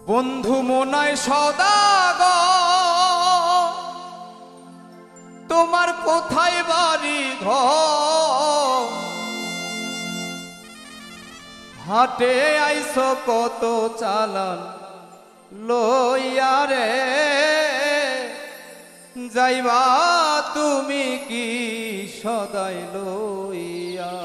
বন্ধু মনায় সওদাগর, তোমার কোথায় বাড়ি ঘর? হাটে আইসো কত চালান লইয়া রে, যাইবা তুমি কি সদাই লইয়া?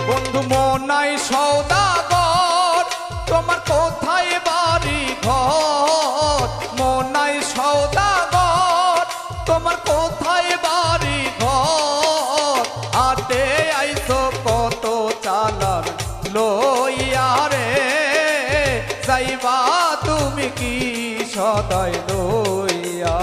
বন্ধু মনাই সওদাগর, তোমার কোথায় বাড়ি ঘর? মনাই সওদাগর, তোমার কোথায় বাড়ি ঘর? হাটে আইসো কত চালান লইয়া রে, যাইবা তুমি কি সদাই লইয়া?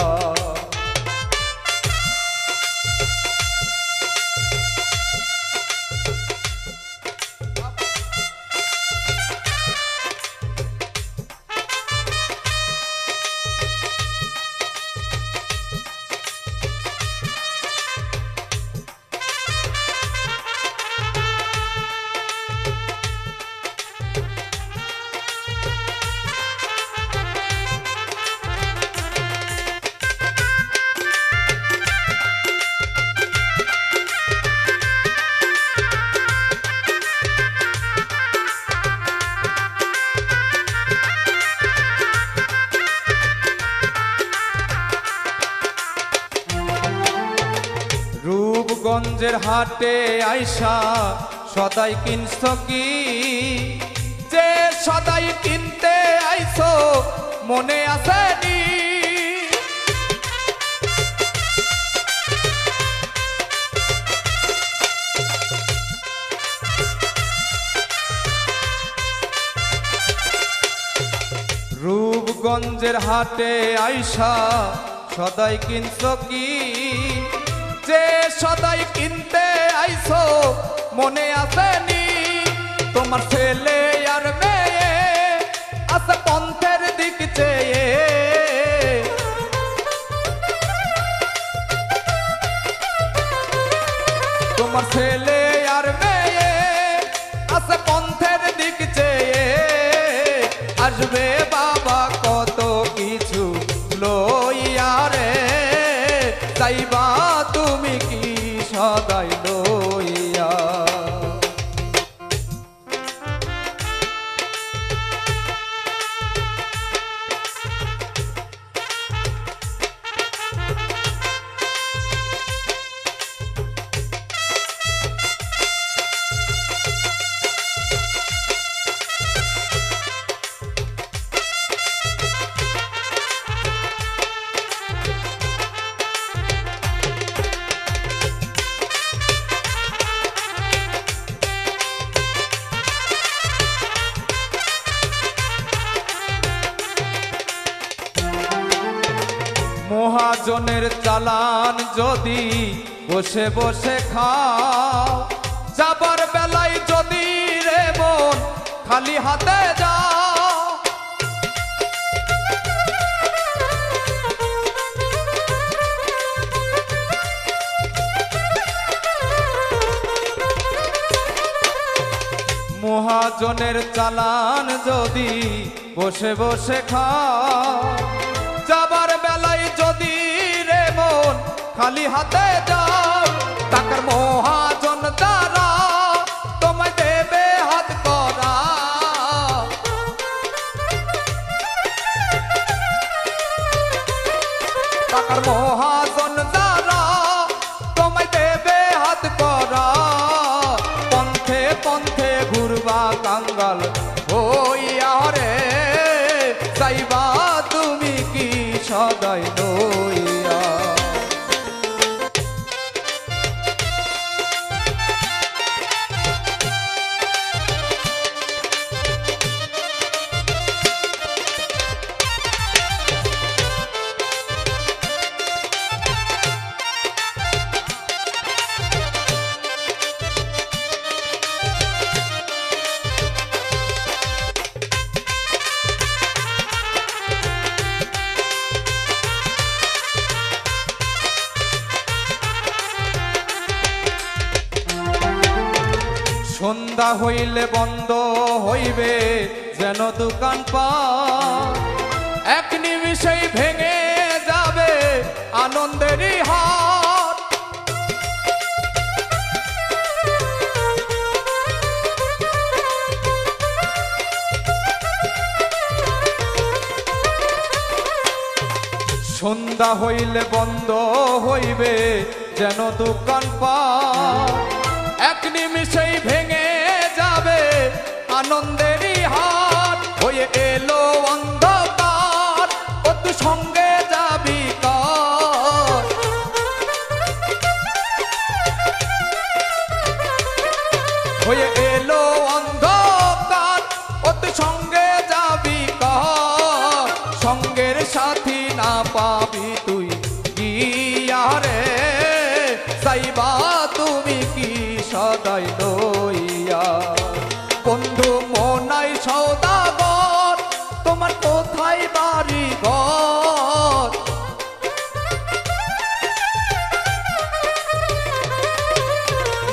রূপগঞ্জের হাটে আইসা সদাই কিনছ কি? যে সদাই কিনতে আইছো মনে আছে নি? রূপগঞ্জের হাটে আইসা সদাই কিনছ কি? যে সদাই কিনতে আইছো মনে আসেনি? তোমার ছেলে আর মেয়ে আছে পন্থের দিক চেয়ে, তোমার ছেলে আর মেয়ে আছে পন্থের দিক চেয়ে। আসবে বাবা কত কিছু লইয়া রে, যাইবা তুমি কি সদাই লইয়া? মহাজনের চালান যদি বসে বসে খাও, যাবার বেলায় যদি রে মন খালি হাতে যাও। মহাজনের চালান যদি বসে বসে খাও, যাবার বেলায় যদি রে মন খালি হাতে যাও। টাকার মহাজন দ্বারা তোমায় দেবে হাত করা, টাকার মহাজন দ্বারা তোমায় দেবে হাত করা। পন্থে পন্থে ঘুরবা কাঙ্গাল হইয়া রে, যাইবা তুমি কি সদাই লইয়া? সন্ধ্যা হইলে বন্ধ হইবে যেন দোকান পাট, এক নিমিষেই ভেঙে যাবে আনন্দেরই হাট। সন্ধ্যা হইলে বন্ধ হইবে যেন দোকান পাট, এক নিমিষেই ভেঙে যাবে আনন্দেরই হাট। হয়ে এলো অন্ধকার, ও তুই সঙ্গে যাবি কার? হয়ে এলো অন্ধকার, ও তুই সঙ্গে যাবি কার? সঙ্গের সাথী না পাবি তুই গিয়া রে, যাইবা তুমি কি সদাই লইয়া? বন্ধু মনাই সওদাগর, তোমার কোথায় বাড়ি ঘর?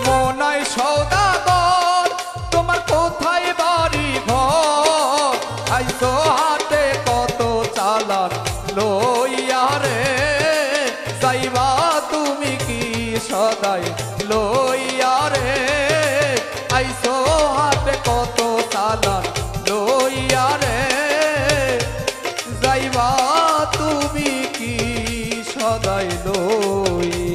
মনাই সওদাগর, তোমার কোথায় বাড়ি ঘর? আইসো হাতে কত চালান লইয়া রে, যাইবা তুমি কি সদাই লইয়া রে? আইসো হাতে কত চালান লইয়া রে, যাইবা তুমি কি সদাই লইয়া?